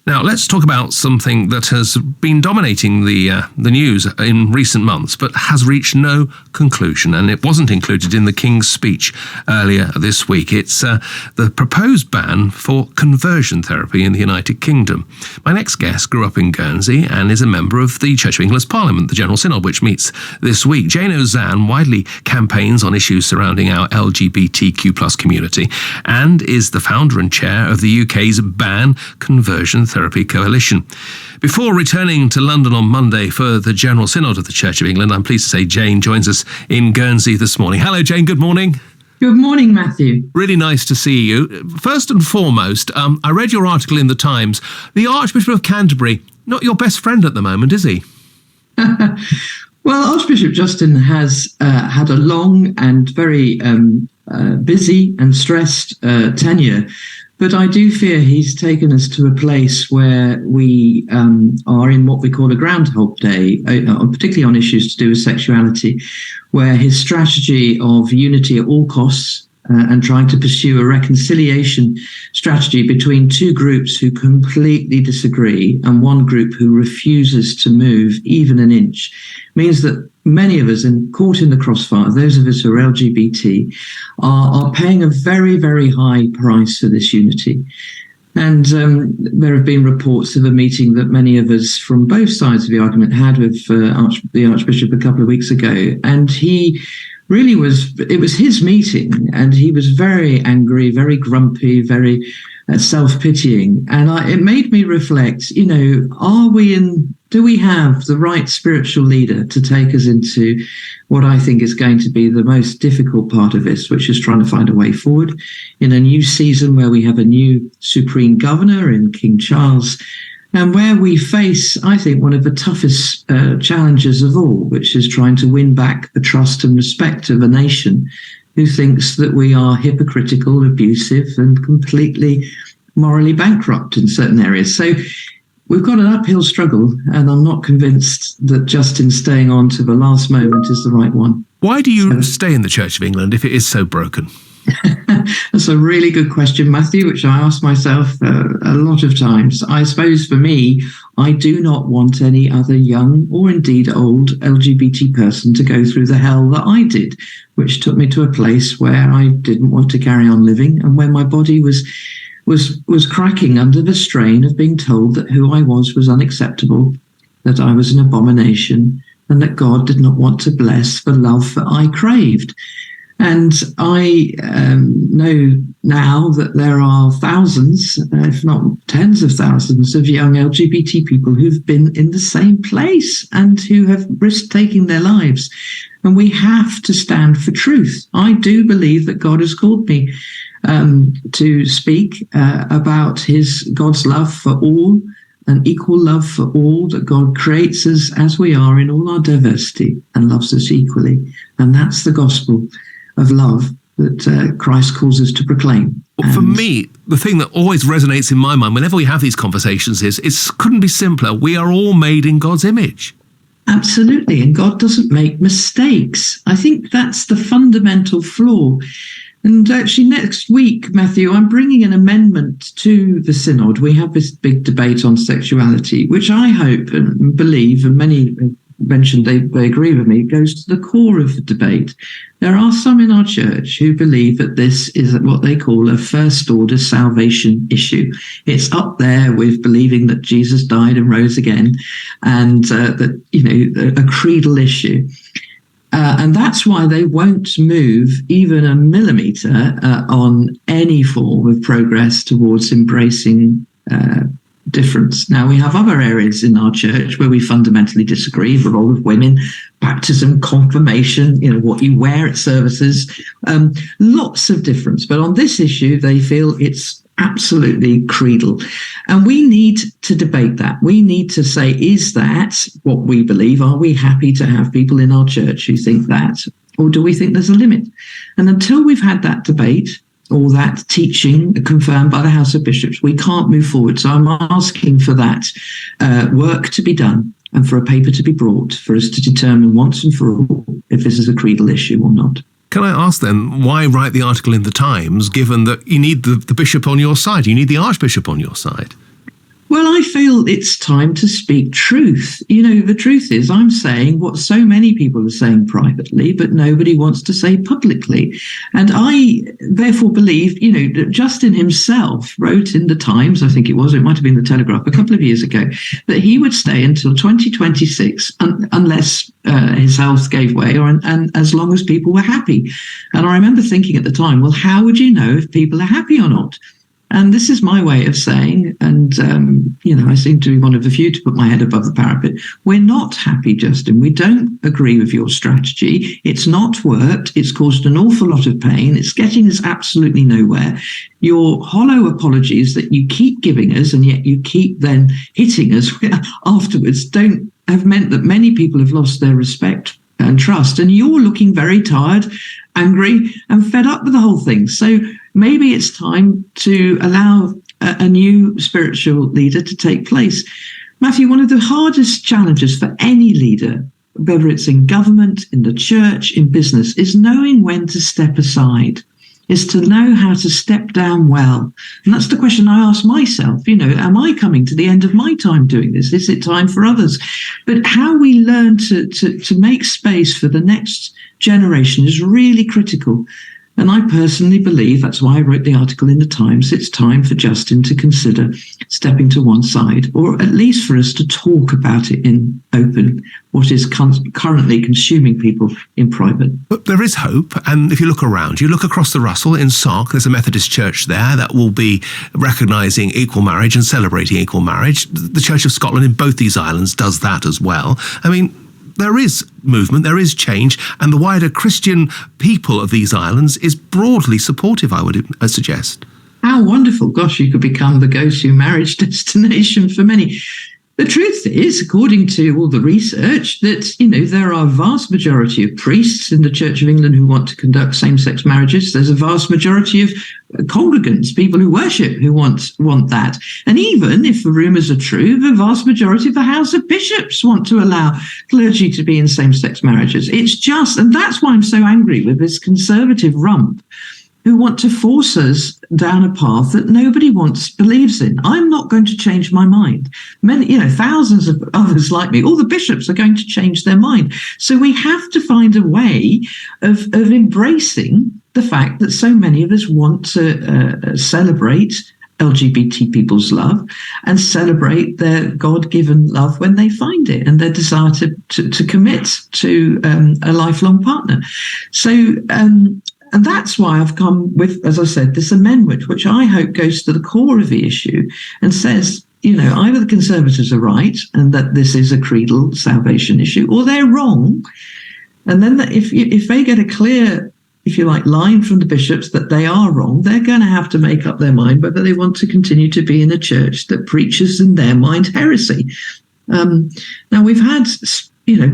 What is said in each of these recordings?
Now, let's talk about something that has been dominating the news in recent months, but has reached no conclusion, and it wasn't included in the King's speech earlier this week. It's the proposed ban for conversion therapy in the United Kingdom. My next guest grew up in Guernsey and is a member of the Church of England's Parliament, the General Synod, which meets this week. Jayne widely campaigns on issues surrounding our LGBTQ+ community and is the founder and chair of the UK's Ban Conversion Therapy Coalition. Before returning to London on Monday for the General Synod of the Church of England, I'm pleased to say Jayne joins us in Guernsey this morning. Hello, Jayne. Good morning. Good morning, Matthew. Really nice to see you. First and foremost, I read your article in the Times. The Archbishop of Canterbury, not your best friend at the moment, is he? Well, Archbishop Justin has had a long and very busy and stressed tenure. But I do fear he's taken us to a place where we are in what we call a Groundhog Day, particularly on issues to do with sexuality, where his strategy of unity at all costs and trying to pursue a reconciliation strategy between two groups who completely disagree and one group who refuses to move even an inch means that many of us caught in the crossfire, those of us who are LGBT, are paying a very, very high price for this unity. And there have been reports of a meeting that many of us from both sides of the argument had with the Archbishop a couple of weeks ago. And he really it was his meeting, and he was very angry, very grumpy, very self-pitying. And it made me reflect, do we have the right spiritual leader to take us into what I think is going to be the most difficult part of this, which is trying to find a way forward in a new season where we have a new Supreme Governor in King Charles, and where we face, I think, one of the toughest challenges of all, which is trying to win back the trust and respect of a nation who thinks that we are hypocritical, abusive, and completely morally bankrupt in certain areas. So we've got an uphill struggle, and I'm not convinced that Justin staying on to the last moment is the right one. Why do you stay in the Church of England if it is so broken? That's a really good question, Matthew, which I ask myself a lot of times. I suppose for me, I do not want any other young or indeed old LGBT person to go through the hell that I did, which took me to a place where I didn't want to carry on living and where my body was cracking under the strain of being told that who I was unacceptable, that I was an abomination, and that God did not want to bless the love that I craved. And I know now that there are thousands, if not tens of thousands, of young LGBT people who've been in the same place and who have risked taking their lives. And we have to stand for truth. I do believe that God has called me to speak about God's love for all, an equal love for all, that God creates us as we are in all our diversity and loves us equally. And that's the gospel of love that Christ calls us to proclaim. Well, for me, the thing that always resonates in my mind whenever we have these conversations is it couldn't be simpler. We are all made in God's image. Absolutely. And God doesn't make mistakes. I think that's the fundamental flaw. And actually next week, Matthew, I'm bringing an amendment to the Synod. We have this big debate on sexuality, which I hope and believe, and many mentioned they agree with me, goes to the core of the debate. There are some in our church who believe that this is what they call a first-order salvation issue. It's up there with believing that Jesus died and rose again, and a creedal issue. And that's why they won't move even a millimetre on any form of progress towards embracing difference. Now, we have other areas in our church where we fundamentally disagree: the role of women, baptism, confirmation, what you wear at services, lots of difference. But on this issue, they feel it's absolutely creedal. And we need to debate that. We need to say, is that what we believe? Are we happy to have people in our church who think that? Or do we think there's a limit? And until we've had that debate, or that teaching confirmed by the House of Bishops, we can't move forward. So I'm asking for that work to be done and for a paper to be brought for us to determine once and for all if this is a creedal issue or not. Can I ask then, why write the article in the Times, given that you need the bishop on your side, you need the Archbishop on your side? Well, I feel it's time to speak truth. The truth is I'm saying what so many people are saying privately, but nobody wants to say publicly. And I therefore believe, that Justin himself wrote in the Times, I think it might have been the Telegraph a couple of years ago, that he would stay until 2026 unless his health gave way and as long as people were happy. And I remember thinking at the time, well, how would you know if people are happy or not? And this is my way of saying, and, I seem to be one of the few to put my head above the parapet. We're not happy, Justin. We don't agree with your strategy. It's not worked. It's caused an awful lot of pain. It's getting us absolutely nowhere. Your hollow apologies that you keep giving us, and yet you keep then hitting us afterwards, have meant that many people have lost their respect and trust. And you're looking very tired, angry, and fed up with the whole thing. So maybe it's time to allow a new spiritual leader to take place. Matthew, one of the hardest challenges for any leader, whether it's in government, in the church, in business, is knowing when to step aside, is to know how to step down well. And that's the question I ask myself, am I coming to the end of my time doing this? Is it time for others? But how we learn to make space for the next generation is really critical. And I personally believe, that's why I wrote the article in the Times, it's time for Justin to consider stepping to one side, or at least for us to talk about it in open, what is currently consuming people in private. But there is hope, and if you look around, you look across the Russell in Sark, there's a Methodist church there that will be recognising equal marriage and celebrating equal marriage. The Church of Scotland in both these islands does that as well. I mean, there is movement, there is change, and the wider Christian people of these islands is broadly supportive, I would suggest. How wonderful. Gosh, you could become the go-to marriage destination for many. The truth is, according to all the research, that, there are a vast majority of priests in the Church of England who want to conduct same-sex marriages. There's a vast majority of congregants, people who worship, who want that. And even if the rumours are true, the vast majority of the House of Bishops want to allow clergy to be in same-sex marriages. It's just, and that's why I'm so angry with this conservative rump who want to force us down a path that nobody believes in. I'm not going to change my mind. Many, thousands of others like me, all the bishops are going to change their mind. So we have to find a way of embracing the fact that so many of us want to celebrate LGBT people's love and celebrate their God-given love when they find it and their desire to commit to a lifelong partner. So, and that's why I've come with, as I said, this amendment, which I hope goes to the core of the issue and says, either the Conservatives are right and that this is a creedal salvation issue, or they're wrong. And then if they get a clear, if you like, line from the bishops that they are wrong, they're going to have to make up their mind whether they want to continue to be in a church that preaches, in their mind, heresy. Now, we've had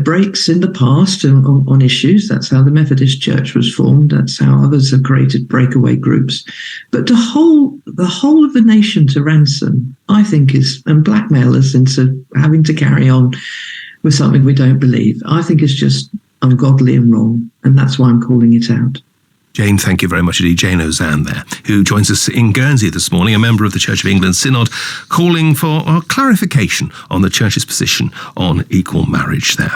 breaks in the past on issues. That's how the Methodist Church was formed. That's how others have created breakaway groups. But to hold the whole of the nation to ransom, I think, and blackmail us into having to carry on with something we don't believe, I think is just ungodly and wrong. And that's why I'm calling it out. Jayne, thank you very much indeed. Jayne Ozanne there, who joins us in Guernsey this morning, a member of the Church of England Synod, calling for clarification on the Church's position on equal marriage there.